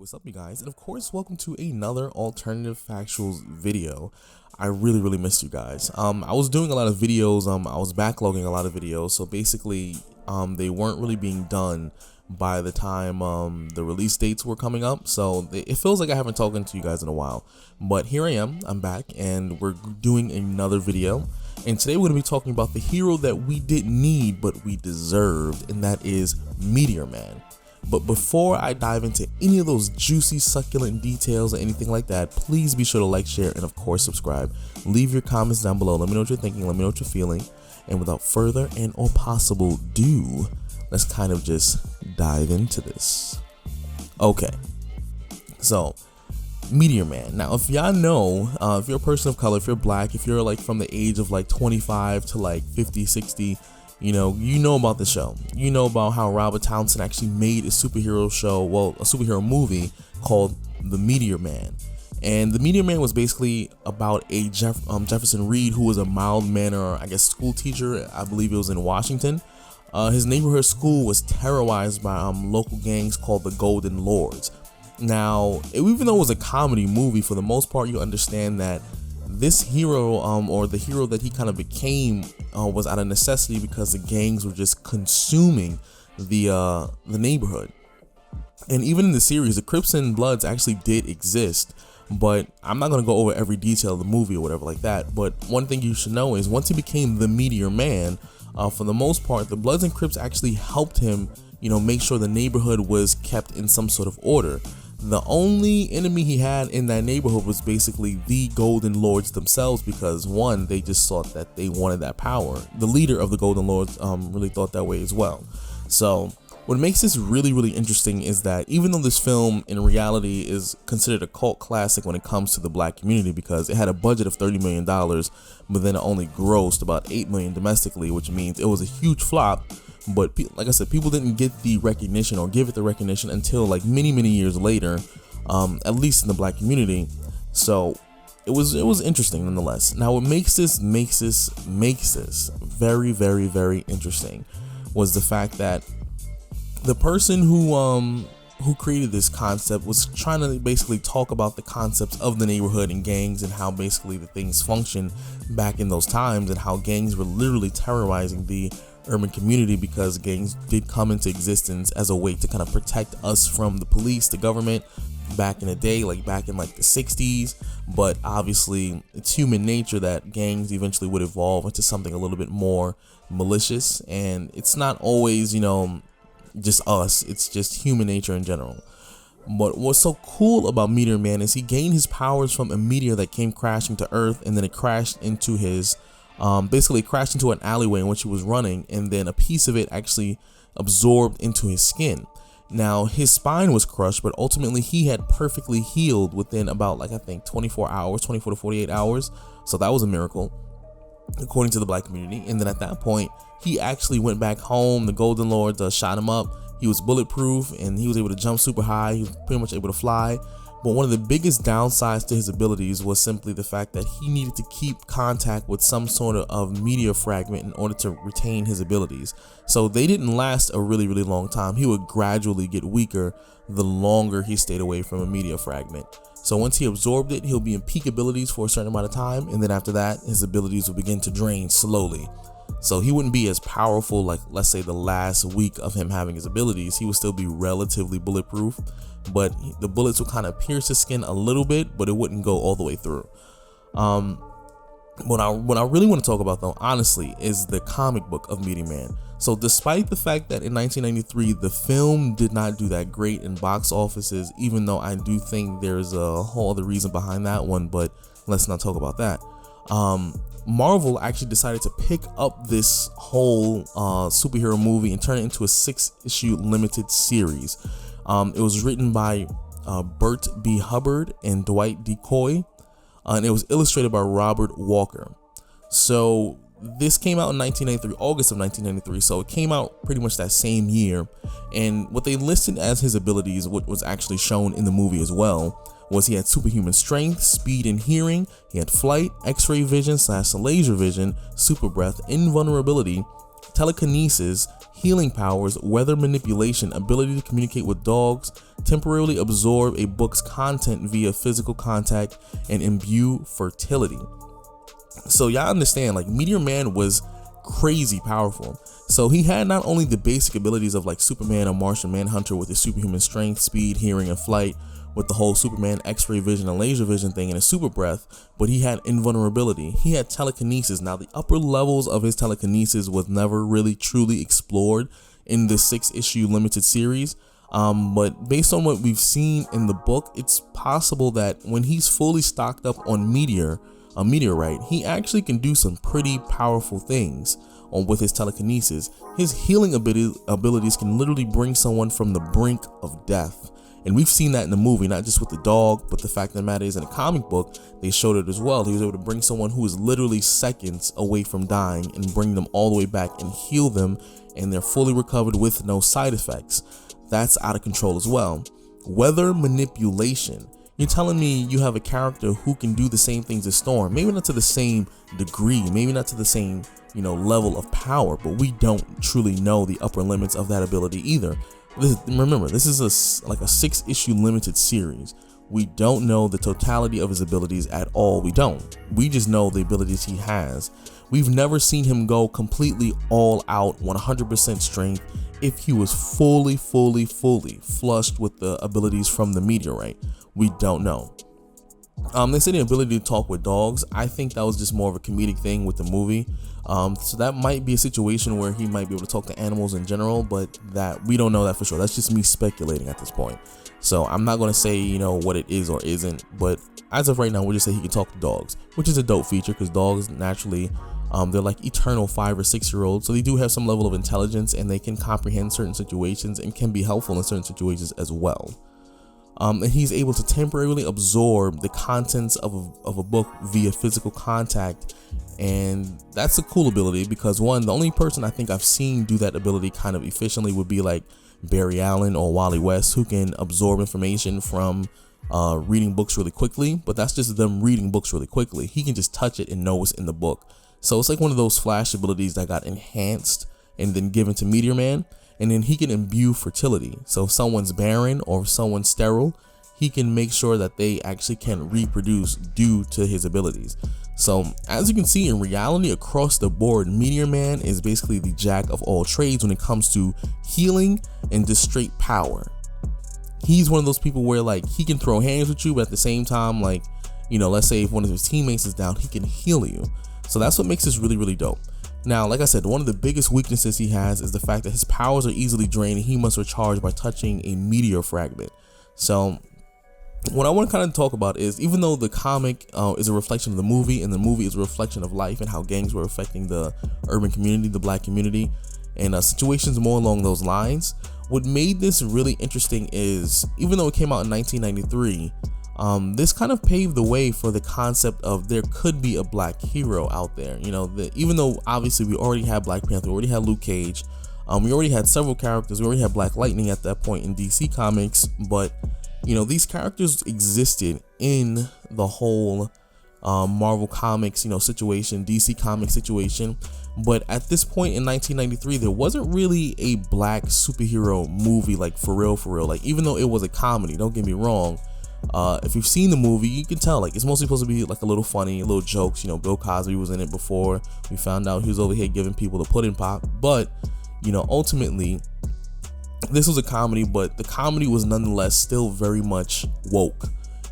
What's up, you guys? And of course, welcome to another alternative factuals video. I really missed you guys. I was doing a lot of videos. I was backlogging a lot of videos, so basically they weren't really being done by the time the release dates were coming up, so it feels like I haven't talked to you guys in a while. But here I am, I'm back, and we're doing another video. And today we're going to be talking about the hero that we didn't need but we deserved, and that is Meteor Man. But before I dive into any of those juicy, succulent details or anything like that, please be sure to like, share, and of course subscribe. Leave your comments down below. Let me know what you're thinking. Let me know what you're feeling. And without further and or possible ado, let's kind of just dive into this. Okay, so Meteor Man. Now, if y'all know, if you're a person of color, if you're black, if you're like from the age of like 25 to like 50, 60, you know about the show. You know about how Robert Townsend actually made a superhero show, well, a superhero movie called The Meteor Man. And The Meteor Man was basically about a Jefferson Reed, who was a mild-mannered, I guess, school teacher. I believe it was in Washington. His neighborhood school was terrorized by local gangs called the Golden Lords. Now, even though it was a comedy movie, for the most part, you understand that this hero, or the hero that he kind of became, was out of necessity because the gangs were just consuming the neighborhood. And even in the series, the Crips and Bloods actually did exist, but I'm not going to go over every detail of the movie or whatever like that. But one thing you should know is once he became the Meteor Man, for the most part, the Bloods and Crips actually helped him, make sure the neighborhood was kept in some sort of order. The only enemy he had in that neighborhood was basically the Golden Lords themselves, because one, they just thought that they wanted that power. The leader of the Golden Lords really thought that way as well. So what makes this really interesting is that even though this film in reality is considered a cult classic when it comes to the black community, because it had a budget of $30 million, but then it only grossed about $8 million domestically, which means it was a huge flop. But like I said, people didn't get the recognition or give it the recognition until like many years later, at least in the black community. So it was interesting nonetheless. Now, what makes this very interesting was the fact that the person who created this concept was trying to basically talk about the concepts of the neighborhood and gangs, and how basically the things functioned back in those times, and how gangs were literally terrorizing the urban community, because gangs did come into existence as a way to kind of protect us from the police, the government, back in the day, like back in like the 60s. But obviously it's human nature that gangs eventually would evolve into something a little bit more malicious, and it's not always just us, it's just human nature in general. But what's so cool about Meteor Man is he gained his powers from a meteor that came crashing to Earth, and then it crashed into his basically crashed into an alleyway in which he was running, and then a piece of it actually absorbed into his skin. Now, his spine was crushed, but ultimately he had perfectly healed within about, like, I think 24 to 48 hours. So that was a miracle, according to the black community. And then at that point, he actually went back home. The Golden Lords shot him up. He was bulletproof, and he was able to jump super high. He was pretty much able to fly. But one of the biggest downsides to his abilities was simply the fact that he needed to keep contact with some sort of meteor fragment in order to retain his abilities. So they didn't last a really long time. He would gradually get weaker the longer he stayed away from a meteor fragment. So once he absorbed it, he'll be in peak abilities for a certain amount of time, and then after that, his abilities will begin to drain slowly. So he wouldn't be as powerful, like, let's say, the last week of him having his abilities. He would still be relatively bulletproof, but the bullets would kind of pierce his skin a little bit, but it wouldn't go all the way through. What I really want to talk about, though, honestly, is the comic book of Meteor Man. So despite the fact that in 1993 the film did not do that great in box offices, even though I do think there's a whole other reason behind that one, but let's not talk about that. Marvel actually decided to pick up this whole superhero movie and turn it into a 6-issue limited series. It was written by Bert B. Hubbard and Dwight D. Coy, and it was illustrated by Robert Walker. So this came out in 1993, August of 1993, so it came out pretty much that same year. And what they listed as his abilities, what was actually shown in the movie as well, was he had superhuman strength, speed, and hearing. He had flight, x-ray vision / laser vision, super breath, invulnerability, telekinesis, healing powers, weather manipulation, ability to communicate with dogs, temporarily absorb a book's content via physical contact, and imbue fertility. So y'all understand, like, Meteor Man was crazy powerful. So he had not only the basic abilities of like Superman or Martian Manhunter with his superhuman strength, speed, hearing, and flight, with the whole Superman X-ray vision and laser vision thing and his super breath, but he had invulnerability. He had telekinesis. Now, the upper levels of his telekinesis was never really truly explored in the 6-issue limited series. But based on what we've seen in the book, it's possible that when he's fully stocked up on a meteorite, he actually can do some pretty powerful things with his telekinesis. His healing abilities can literally bring someone from the brink of death. And we've seen that in the movie, not just with the dog, but the fact of the matter is in the comic book, they showed it as well. He was able to bring someone who is literally seconds away from dying and bring them all the way back and heal them, and they're fully recovered with no side effects. That's out of control as well. Weather manipulation. You're telling me you have a character who can do the same things as Storm, maybe not to the same degree, maybe not to the same, level of power, but we don't truly know the upper limits of that ability either. Remember, this is like a 6-issue limited series. We don't know the totality of his abilities at all. We don't. We just know the abilities he has. We've never seen him go completely all out 100% strength if he was fully flushed with the abilities from the meteorite. We don't know. They said the ability to talk with dogs. I think that was just more of a comedic thing with the movie. So that might be a situation where he might be able to talk to animals in general, but that we don't know that for sure. That's just me speculating at this point. So I'm not going to say, what it is or isn't, but as of right now, we'll just say he can talk to dogs, which is a dope feature because dogs naturally, they're like eternal 5 or 6-year-olds. So they do have some level of intelligence and they can comprehend certain situations and can be helpful in certain situations as well. And he's able to temporarily absorb the contents of a book via physical contact. And that's a cool ability because, one, the only person I think I've seen do that ability kind of efficiently would be like Barry Allen or Wally West, who can absorb information from reading books really quickly. But that's just them reading books really quickly. He can just touch it and know what's in the book. So it's like one of those Flash abilities that got enhanced and then given to Meteor Man. And then he can imbue fertility. So if someone's barren or if someone's sterile, he can make sure that they actually can reproduce due to his abilities. So as you can see, in reality, across the board, Meteor Man is basically the jack of all trades when it comes to healing and just straight power. He's one of those people where like he can throw hands with you, but at the same time, like, let's say if one of his teammates is down, he can heal you. So that's what makes this really dope. Now, like I said, one of the biggest weaknesses he has is the fact that his powers are easily drained and he must recharge by touching a meteor fragment. So what I want to kind of talk about is, even though the comic is a reflection of the movie and the movie is a reflection of life and how gangs were affecting the urban community, the black community, and situations more along those lines, what made this really interesting is, even though it came out in 1993, this kind of paved the way for the concept of there could be a black hero out there. Even though obviously we already had Black Panther, we already had Luke Cage, we already had several characters, we already had Black Lightning at that point in DC Comics, but these characters existed in the whole Marvel Comics, situation, DC Comics situation. But at this point in 1993, there wasn't really a black superhero movie, like for real. Like, even though it was a comedy, don't get me wrong. If you've seen the movie, you can tell like it's mostly supposed to be like a little funny, little jokes. Bill Cosby was in it before we found out he was over here giving people the pudding pop. But ultimately, this was a comedy, but the comedy was nonetheless still very much woke.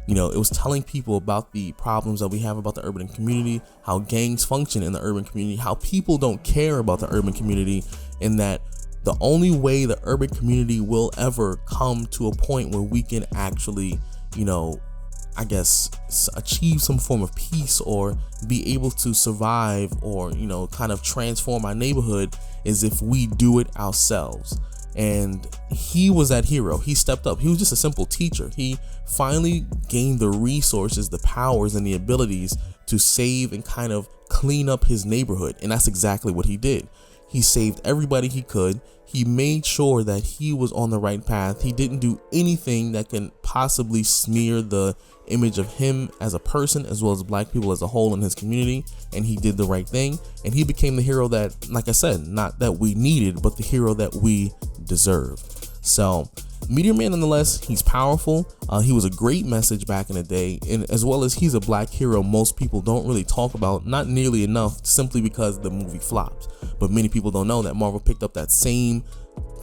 It was telling people about the problems that we have about the urban community, how gangs function in the urban community, how people don't care about the urban community, and that the only way the urban community will ever come to a point where we can actually, I guess, achieve some form of peace or be able to survive or, kind of transform our neighborhood is if we do it ourselves. And he was that hero. He stepped up. He was just a simple teacher. He finally gained the resources, the powers, and the abilities to save and kind of clean up his neighborhood. And that's exactly what he did. He saved everybody he could. He made sure that he was on the right path. He didn't do anything that can possibly smear the image of him as a person, as well as black people as a whole in his community. And he did the right thing. And he became the hero that, like I said, not that we needed, but the hero that we deserve. So Meteor Man, nonetheless, he's powerful. He was a great message back in the day, and as well as he's a black hero most people don't really talk about, not nearly enough, simply because the movie flopped. But many people don't know that Marvel picked up that same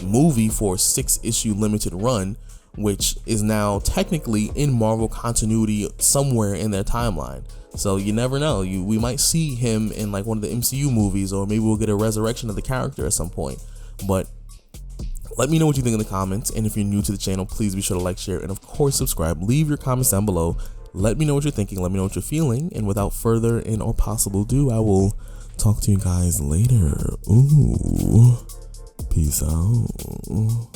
movie for a 6-issue limited run, which is now technically in Marvel continuity somewhere in their timeline. So you never know. We might see him in like one of the MCU movies, or maybe we'll get a resurrection of the character at some point. But let me know what you think in the comments, and if you're new to the channel, please be sure to like, share, and of course subscribe. Leave your comments down below. Let me know what you're thinking, let me know what you're feeling, and without further and or possible ado, I will talk to you guys later. Ooh, peace out.